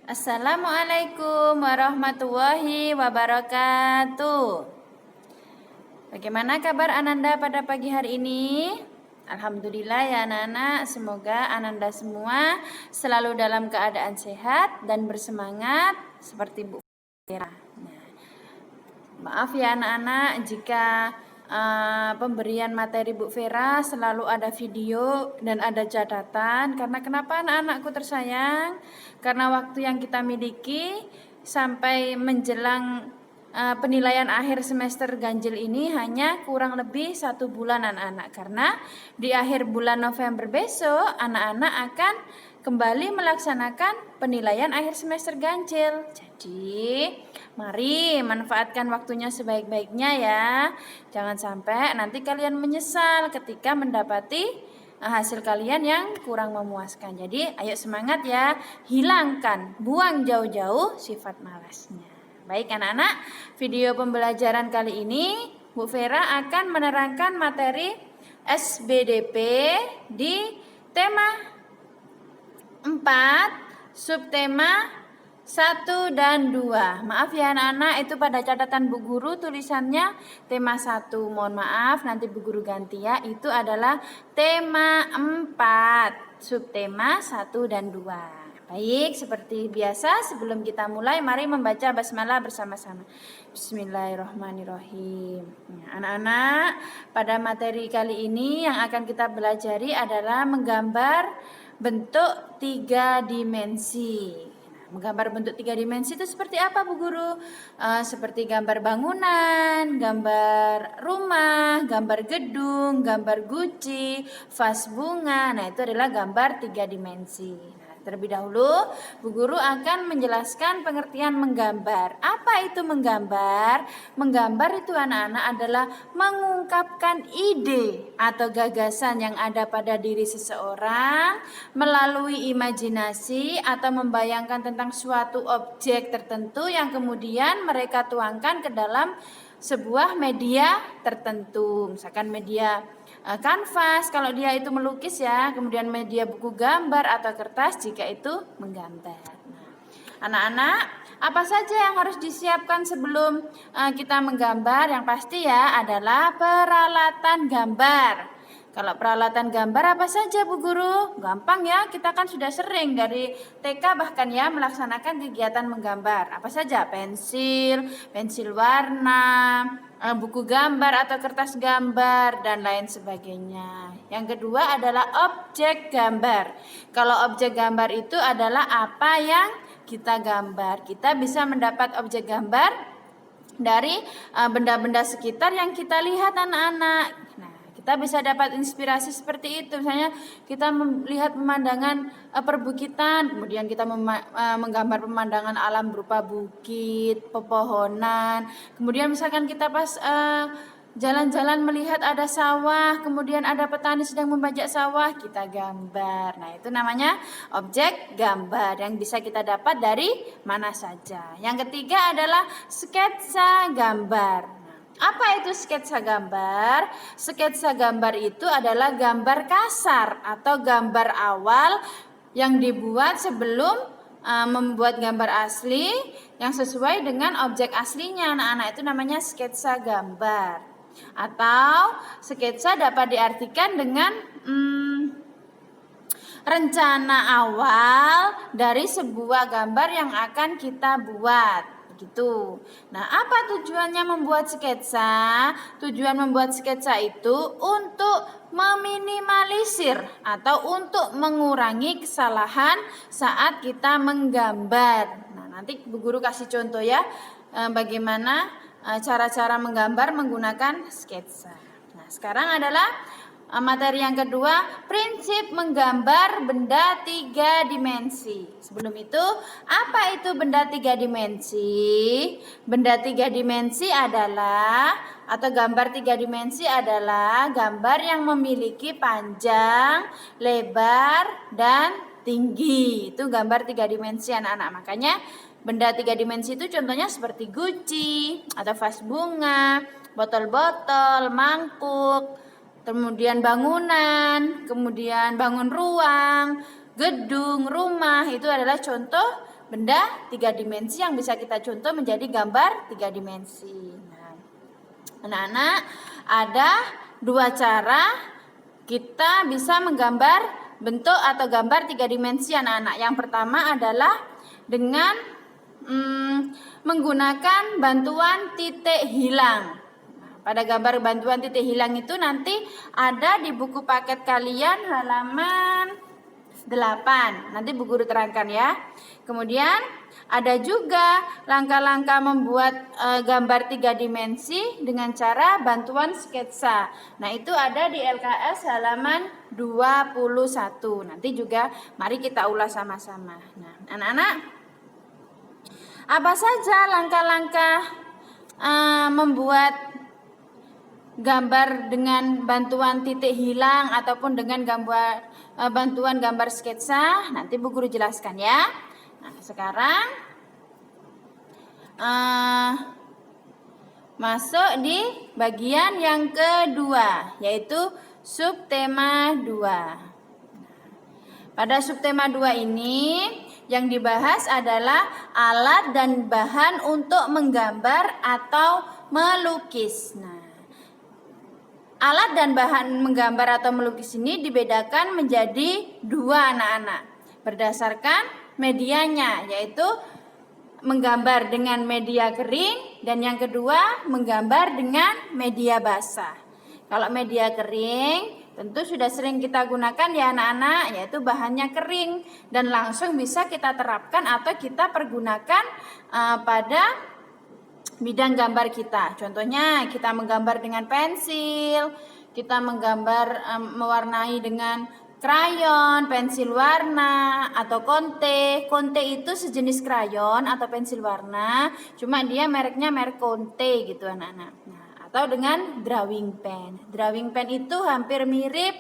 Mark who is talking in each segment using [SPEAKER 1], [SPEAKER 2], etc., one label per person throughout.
[SPEAKER 1] Assalamualaikum warahmatullahi wabarakatuh. Bagaimana kabar Ananda pada pagi hari ini? Alhamdulillah ya anak-anak, semoga Ananda semua selalu dalam keadaan sehat dan bersemangat seperti Bu Fira. Maaf ya anak-anak jika pemberian materi Bu Vera selalu ada video dan ada catatan. Karena kenapa anak-anakku tersayang? Karena waktu yang kita miliki sampai menjelang penilaian akhir semester ganjil ini hanya kurang lebih 1 bulan anak-anak. Karena di akhir bulan November besok anak-anak akan kembali melaksanakan penilaian akhir semester ganjil. Jadi, mari manfaatkan waktunya sebaik-baiknya ya. Jangan sampai nanti kalian menyesal ketika mendapati hasil kalian yang kurang memuaskan. Jadi, ayo semangat ya. Hilangkan, buang jauh-jauh sifat malasnya. Baik anak-anak, video pembelajaran kali ini Bu Vera akan menerangkan materi SBDP di tema 4, subtema 1 dan 2. Maaf ya anak-anak, itu pada catatan Bu Guru tulisannya tema 1. Mohon maaf, nanti Bu Guru ganti ya. Itu adalah tema 4, subtema 1 dan 2. Baik, seperti biasa sebelum kita mulai, mari membaca basmalah bersama-sama. Bismillahirrahmanirrahim. Anak-anak, pada materi kali ini yang akan kita pelajari adalah menggambar bentuk 3 dimensi. Menggambar bentuk 3 dimensi itu seperti apa Bu Guru? Seperti gambar bangunan, gambar rumah, gambar gedung, gambar guci, vas bunga. Nah, itu adalah gambar 3 dimensi. Terlebih dahulu, Bu Guru akan menjelaskan pengertian menggambar. Apa itu menggambar? Menggambar itu anak-anak adalah mengungkapkan ide atau gagasan yang ada pada diri seseorang melalui imajinasi atau membayangkan tentang suatu objek tertentu yang kemudian mereka tuangkan ke dalam sebuah media tertentu. Misalkan media kanvas kalau dia itu melukis ya, kemudian media buku gambar atau kertas jika itu menggambar. Anak-anak, apa saja yang harus disiapkan sebelum kita menggambar? Yang pasti ya adalah peralatan gambar. Kalau peralatan gambar apa saja Bu Guru? Gampang ya, kita kan sudah sering dari TK bahkan ya melaksanakan kegiatan menggambar. Apa saja? Pensil, pensil warna, buku gambar atau kertas gambar dan lain sebagainya. Yang kedua adalah objek gambar. Kalau objek gambar itu adalah apa yang kita gambar. Kita bisa mendapat objek gambar dari benda-benda sekitar yang kita lihat anak-anak. Kita bisa dapat inspirasi seperti itu. Misalnya kita melihat pemandangan perbukitan, kemudian kita menggambar pemandangan alam berupa bukit, pepohonan. Kemudian misalkan kita pas jalan-jalan melihat ada sawah, kemudian ada petani sedang membajak sawah, kita gambar. Nah, itu namanya objek gambar yang bisa kita dapat dari mana saja. Yang ketiga adalah sketsa gambar. Apa itu sketsa gambar? Sketsa gambar itu adalah gambar kasar atau gambar awal yang dibuat sebelum membuat gambar asli yang sesuai dengan objek aslinya. Anak-anak, itu namanya sketsa gambar. Atau sketsa dapat diartikan dengan rencana awal dari sebuah gambar yang akan kita buat. Gitu. Nah, apa tujuannya membuat sketsa? Tujuan membuat sketsa itu untuk meminimalisir atau untuk mengurangi kesalahan saat kita menggambar. Nah, nanti Bu Guru kasih contoh ya, bagaimana cara-cara menggambar menggunakan sketsa. Nah, sekarang adalah materi yang kedua, prinsip menggambar benda 3 dimensi. Sebelum itu, apa itu benda 3 dimensi? Benda 3 dimensi adalah, atau gambar 3 dimensi adalah gambar yang memiliki panjang, lebar, dan tinggi. Itu gambar 3 dimensi anak-anak. Makanya benda 3 dimensi itu contohnya seperti guci, atau vas bunga, botol-botol, mangkuk, kemudian bangunan, kemudian bangun ruang, gedung, rumah, itu adalah contoh benda 3 dimensi yang bisa kita contoh menjadi gambar 3 dimensi. Nah, anak-anak, ada 2 cara kita bisa menggambar bentuk atau gambar 3 dimensi anak-anak. Yang pertama adalah dengan menggunakan bantuan titik hilang. Pada gambar bantuan titik hilang itu nanti ada di buku paket kalian halaman 8. Nanti Bu Guru terangkan ya. Kemudian ada juga langkah-langkah membuat gambar 3 dimensi dengan cara bantuan sketsa. Nah, itu ada di LKS halaman 21. Nanti juga mari kita ulas sama-sama. Nah, anak-anak, apa saja langkah-langkah membuat gambar dengan bantuan titik hilang ataupun dengan bantuan gambar sketsa? Nanti Bu Guru jelaskan ya. Nah, sekarang masuk di bagian yang kedua, yaitu subtema 2. Pada subtema 2 ini yang dibahas adalah alat dan bahan untuk menggambar atau melukis. Nah, alat dan bahan menggambar atau melukis ini dibedakan menjadi 2 anak-anak berdasarkan medianya, yaitu menggambar dengan media kering dan yang kedua menggambar dengan media basah. Kalau media kering tentu sudah sering kita gunakan ya anak-anak, yaitu bahannya kering dan langsung bisa kita terapkan atau kita pergunakan pada bidang gambar kita. Contohnya kita menggambar dengan pensil, kita menggambar mewarnai dengan krayon, pensil warna atau konte. Konte itu sejenis krayon atau pensil warna, cuma dia mereknya merek Konte gitu anak-anak. Nah, atau dengan drawing pen. Drawing pen itu hampir mirip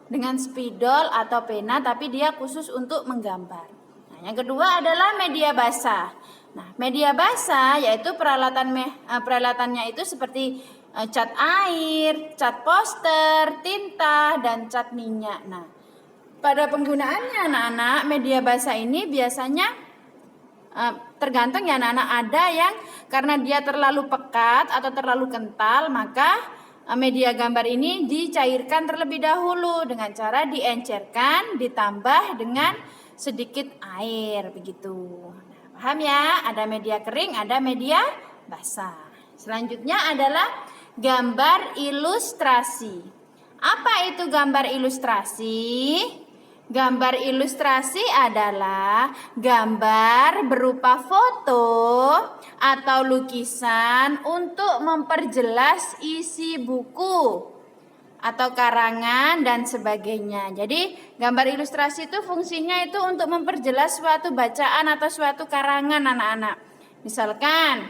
[SPEAKER 1] dengan spidol atau pena, tapi dia khusus untuk menggambar. Nah, yang kedua adalah media basah. Nah, media basah yaitu peralatannya itu seperti cat air, cat poster, tinta, dan cat minyak. Nah, pada penggunaannya anak-anak, media basah ini biasanya tergantung ya anak-anak, ada yang karena dia terlalu pekat atau terlalu kental, maka media gambar ini dicairkan terlebih dahulu dengan cara diencerkan ditambah dengan sedikit air begitu. Paham ya? Ada media kering, ada media basah. Selanjutnya adalah gambar ilustrasi. Apa itu gambar ilustrasi? Gambar ilustrasi adalah gambar berupa foto atau lukisan untuk memperjelas isi buku atau karangan dan sebagainya. Jadi gambar ilustrasi itu fungsinya itu untuk memperjelas suatu bacaan atau suatu karangan anak-anak. Misalkan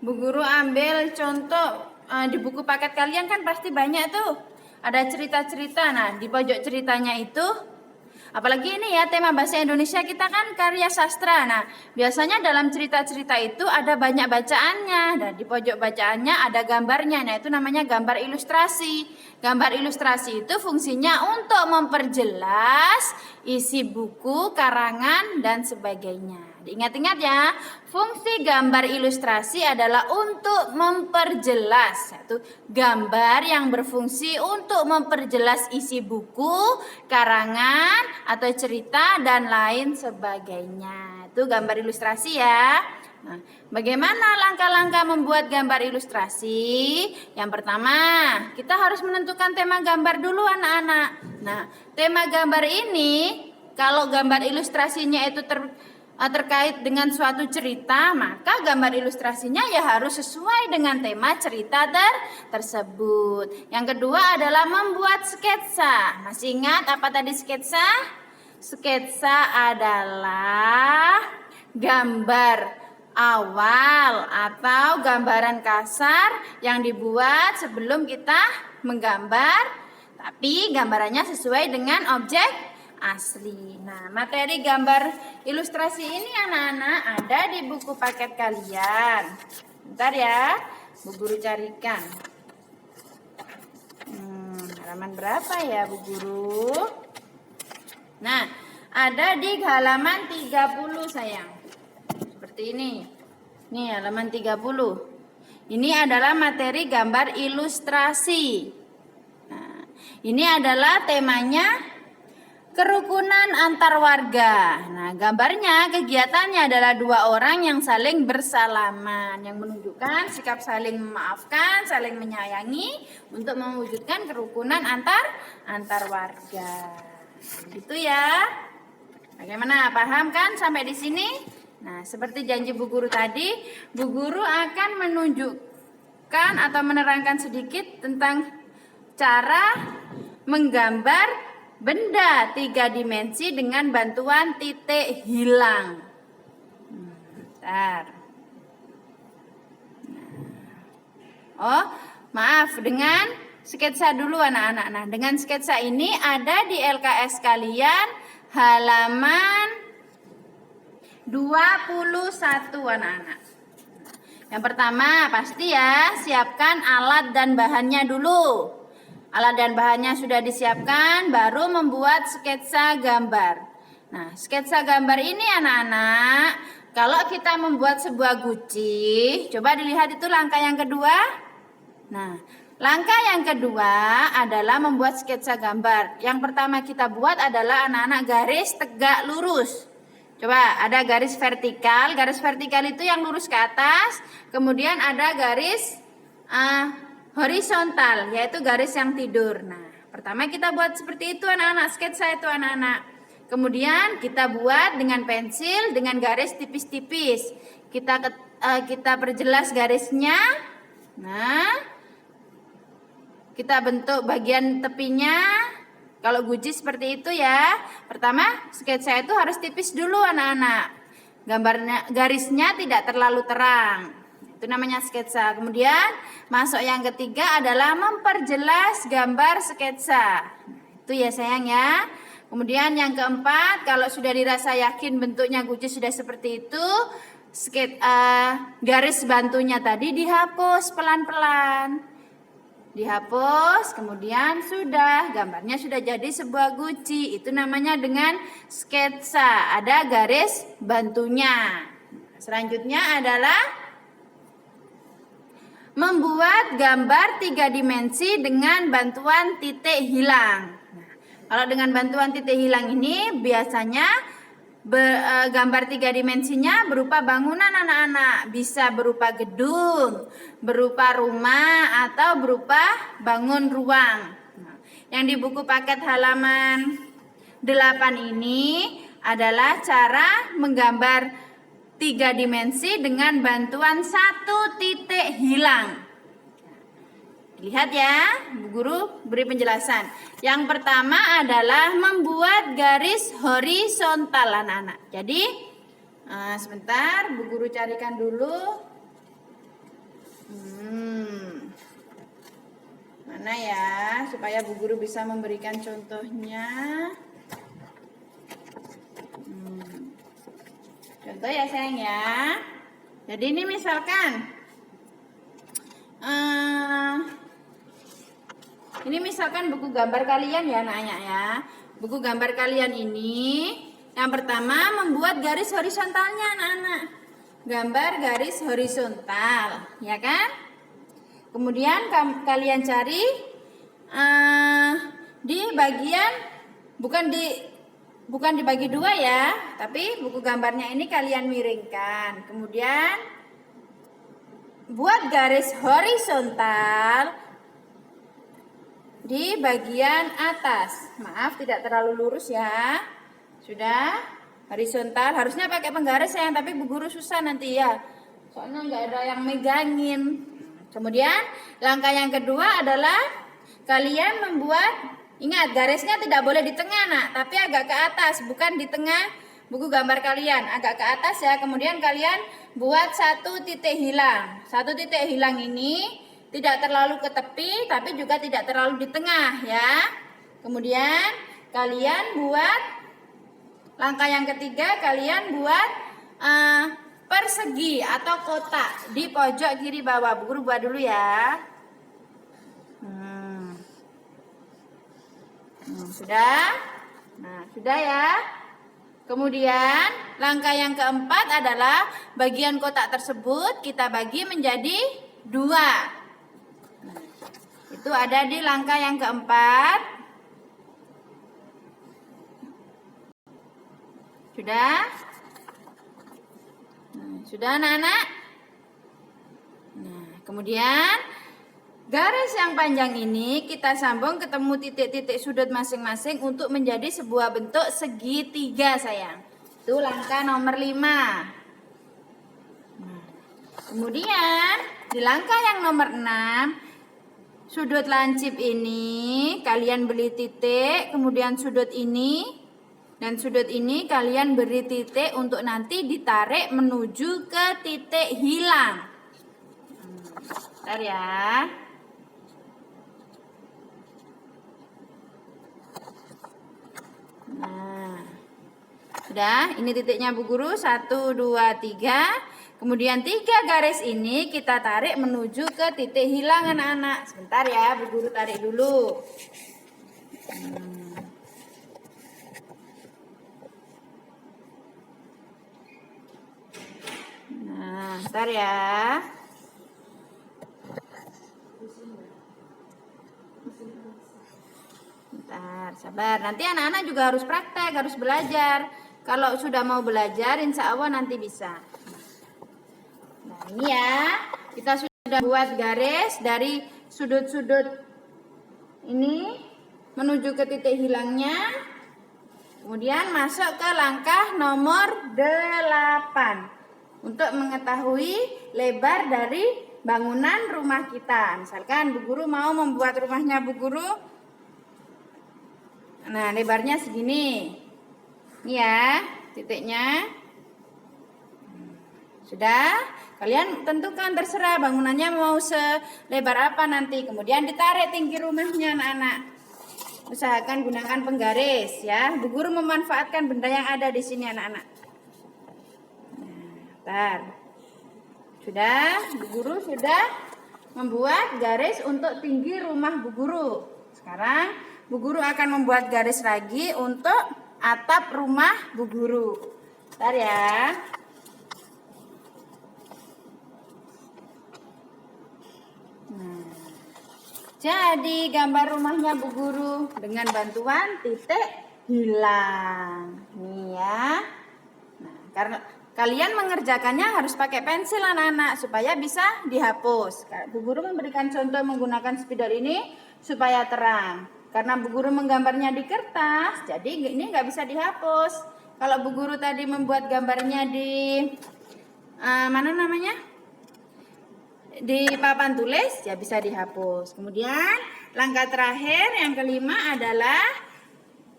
[SPEAKER 1] Bu Guru ambil contoh di buku paket kalian kan pasti banyak tuh ada cerita-cerita. Nah, di pojok ceritanya itu, apalagi ini ya tema bahasa Indonesia kita kan karya sastra. Nah, biasanya dalam cerita-cerita itu ada banyak bacaannya dan di pojok bacaannya ada gambarnya. Nah, itu namanya gambar ilustrasi. Gambar ilustrasi itu fungsinya untuk memperjelas isi buku, karangan, dan sebagainya. Ingat-ingat ya, fungsi gambar ilustrasi adalah untuk memperjelas. Yaitu gambar yang berfungsi untuk memperjelas isi buku, karangan, atau cerita, dan lain sebagainya. Itu gambar ilustrasi ya. Nah, bagaimana langkah-langkah membuat gambar ilustrasi? Yang pertama, kita harus menentukan tema gambar dulu anak-anak. Nah, tema gambar ini, kalau gambar ilustrasinya itu terkait dengan suatu cerita, maka gambar ilustrasinya ya harus sesuai dengan tema cerita tersebut. Yang kedua adalah membuat sketsa. Masih ingat apa tadi sketsa? Sketsa adalah gambar awal atau gambaran kasar yang dibuat sebelum kita menggambar, tapi gambarannya sesuai dengan objek asli. Nah, materi gambar ilustrasi ini anak-anak ada di buku paket kalian. Bentar ya, Bu Guru carikan. Halaman berapa ya Bu Guru? Nah, ada di halaman 30 sayang. Seperti ini. Nih halaman 30. Ini adalah materi gambar ilustrasi. Nah, ini adalah temanya kerukunan antar warga. Nah, gambarnya kegiatannya adalah dua orang yang saling bersalaman, yang menunjukkan sikap saling memaafkan, saling menyayangi untuk mewujudkan kerukunan antar warga. Gitu ya. Bagaimana? Paham kan sampai di sini? Nah, seperti janji Bu Guru tadi, Bu Guru akan menunjukkan atau menerangkan sedikit tentang cara menggambar benda 3 dimensi dengan bantuan titik hilang. Bentar. Oh, maaf, dengan sketsa dulu anak-anak. Nah, dengan sketsa ini ada di LKS kalian halaman 21 anak-anak. Yang pertama pasti ya, siapkan alat dan bahannya dulu. Alat dan bahannya sudah disiapkan, baru membuat sketsa gambar. Nah, sketsa gambar ini anak-anak, kalau kita membuat sebuah guci, coba dilihat itu langkah yang kedua. Nah, langkah yang kedua adalah membuat sketsa gambar. Yang pertama kita buat adalah anak-anak garis tegak lurus. Coba ada garis vertikal. Garis vertikal itu yang lurus ke atas. Kemudian ada garis horizontal, yaitu garis yang tidur. Nah, pertama kita buat seperti itu anak-anak, sketsa itu anak-anak. Kemudian kita buat dengan pensil dengan garis tipis-tipis. Kita perjelas garisnya. Nah, kita bentuk bagian tepinya. Kalau guci seperti itu ya. Pertama, sketsa itu harus tipis dulu anak-anak. Gambarnya, garisnya tidak terlalu terang. Itu namanya sketsa. Kemudian masuk yang ketiga adalah memperjelas gambar sketsa. Itu ya sayang ya. Kemudian yang keempat, kalau sudah dirasa yakin bentuknya guci sudah seperti itu, garis bantunya tadi dihapus pelan-pelan. Dihapus, kemudian sudah, gambarnya sudah jadi sebuah guci. Itu namanya dengan sketsa. Ada garis bantunya. Selanjutnya adalah membuat gambar 3 dimensi dengan bantuan titik hilang. Nah, kalau dengan bantuan titik hilang ini biasanya gambar 3 dimensinya berupa bangunan anak-anak. Bisa berupa gedung, berupa rumah, atau berupa bangun ruang. Nah, yang di buku paket halaman 8 ini adalah cara menggambar 3 dimensi dengan bantuan 1 titik hilang. Lihat ya, Bu Guru beri penjelasan. Yang pertama adalah membuat garis horizontal anak-anak. Jadi, sebentar Bu Guru carikan dulu. Mana ya, supaya Bu Guru bisa memberikan contohnya. Contoh ya sayang ya. Jadi ini misalkan ini misalkan buku gambar kalian ya anak-anak ya. Buku gambar kalian ini yang pertama membuat garis horizontalnya anak-anak. Gambar garis horizontal, ya kan? Kemudian kalian cari di bagian bukan dibagi dua ya, tapi buku gambarnya ini kalian miringkan. Kemudian buat garis horizontal di bagian atas. Maaf tidak terlalu lurus ya. Sudah horizontal, harusnya pakai penggaris ya, tapi Bu Guru susah nanti ya. Soalnya nggak ada yang megangin. Kemudian langkah yang kedua adalah kalian membuat, ingat garisnya tidak boleh di tengah nak, tapi agak ke atas, bukan di tengah buku gambar kalian, agak ke atas ya. Kemudian kalian buat 1 titik hilang. 1 titik hilang ini tidak terlalu ke tepi, tapi juga tidak terlalu di tengah ya. Kemudian kalian buat langkah yang ketiga, kalian buat persegi atau kotak di pojok kiri bawah. Bu Guru buat dulu ya. Sudah? Nah, sudah ya. Kemudian langkah yang keempat adalah bagian kotak tersebut kita bagi menjadi 2. Nah, itu ada di langkah yang keempat. Sudah? Nah, sudah anak-anak? Nah, kemudian garis yang panjang ini kita sambung ketemu titik-titik sudut masing-masing untuk menjadi sebuah bentuk segitiga sayang. Itu langkah nomor 5. Nah, kemudian di langkah yang nomor 6, sudut lancip ini kalian beri titik, kemudian sudut ini dan sudut ini kalian beri titik untuk nanti ditarik menuju ke titik hilang. Bentar ya. Nah, sudah, ini titiknya Bu Guru, 1, 2, 3. Kemudian 3 garis ini kita tarik menuju ke titik hilang anak-anak. Sebentar ya, Bu Guru tarik dulu. Nah, bentar ya. Bentar, sabar. Nanti anak-anak juga harus praktek, harus belajar. Kalau sudah mau belajar, insya Allah nanti bisa. Nah, ini ya. Kita sudah buat garis dari sudut-sudut ini menuju ke titik hilangnya. Kemudian masuk ke langkah nomor 8. Untuk mengetahui lebar dari bangunan rumah kita. Misalkan Bu Guru mau membuat rumahnya Bu Guru. Nah, lebarnya segini. Ini ya, titiknya. Sudah? Kalian tentukan, terserah bangunannya mau selebar apa nanti. Kemudian ditarik tinggi rumahnya anak-anak. Usahakan gunakan penggaris ya. Bu Guru memanfaatkan benda yang ada di sini anak-anak. Nah, sudah, Bu Guru sudah membuat garis untuk tinggi rumah Bu Guru. Sekarang Bu Guru akan membuat garis lagi untuk atap rumah Bu Guru. Bentar ya. Nah, jadi gambar rumahnya Bu Guru dengan bantuan titik hilang. Nih ya. Nah, karena kalian mengerjakannya harus pakai pensil anak-anak supaya bisa dihapus. Bu Guru memberikan contoh menggunakan spidol ini supaya terang. Karena Bu Guru menggambarnya di kertas, jadi ini nggak bisa dihapus. Kalau Bu Guru tadi membuat gambarnya di mana namanya? Di papan tulis, ya bisa dihapus. Kemudian langkah terakhir yang kelima adalah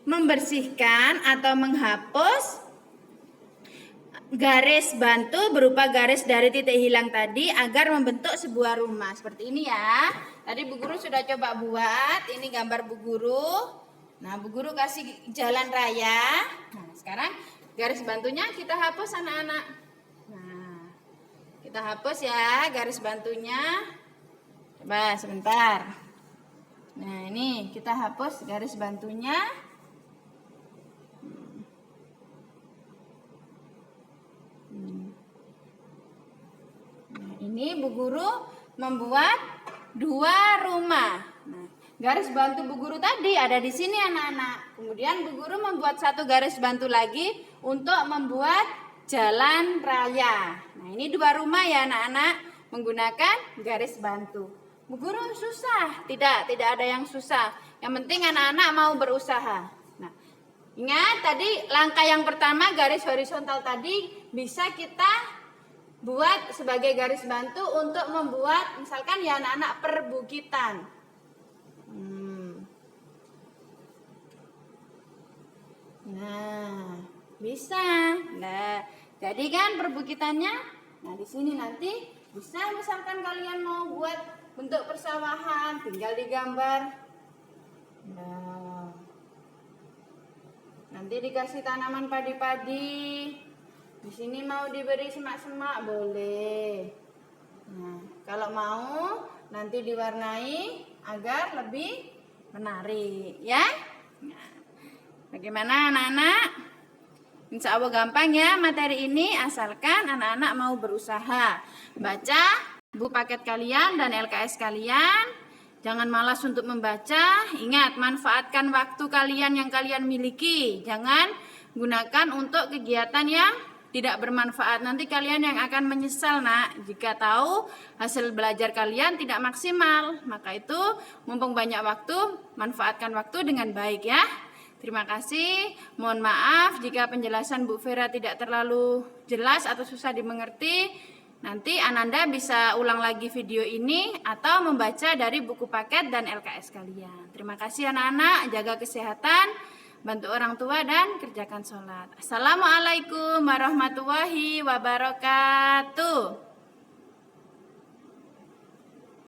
[SPEAKER 1] membersihkan atau menghapus garis bantu berupa garis dari titik hilang tadi agar membentuk sebuah rumah seperti ini ya. Tadi Bu Guru sudah coba buat, ini gambar Bu Guru. Nah, Bu Guru kasih jalan raya. Nah, sekarang garis bantunya kita hapus anak-anak. Nah, kita hapus ya garis bantunya. Coba sebentar. Nah, ini kita hapus garis bantunya. Nah, ini Bu Guru membuat 2 rumah. Nah, garis bantu Bu Guru tadi ada di sini anak-anak. Kemudian Bu Guru membuat 1 garis bantu lagi untuk membuat jalan raya. Nah, ini 2 rumah ya anak-anak menggunakan garis bantu. Bu Guru susah? Tidak ada yang susah. Yang penting anak-anak mau berusaha. Nah, ingat tadi langkah yang pertama garis horizontal tadi bisa kita buat sebagai garis bantu untuk membuat misalkan ya anak-anak perbukitan. Nah, bisa. Nah, jadi kan perbukitannya. Nah, di sini nanti bisa misalkan kalian mau buat bentuk persawahan, tinggal digambar. Nah, nanti dikasih tanaman padi-padi. Di sini mau diberi semak-semak boleh. Nah, kalau mau nanti diwarnai agar lebih menarik, ya. Nah, bagaimana anak-anak? Insya Allah gampang ya materi ini, asalkan anak-anak mau berusaha. Baca buku paket kalian dan LKS kalian. Jangan malas untuk membaca. Ingat, manfaatkan waktu kalian yang kalian miliki. Jangan gunakan untuk kegiatan yang tidak bermanfaat. Nanti kalian yang akan menyesal, nak, jika tahu hasil belajar kalian tidak maksimal. Maka itu mumpung banyak waktu, manfaatkan waktu dengan baik ya. Terima kasih. Mohon maaf jika penjelasan Bu Vera tidak terlalu jelas atau susah dimengerti. Nanti Ananda bisa ulang lagi video ini atau membaca dari buku paket dan LKS kalian. Terima kasih anak-anak, jaga kesehatan, bantu orang tua dan kerjakan sholat. Assalamualaikum warahmatullahi wabarakatuh.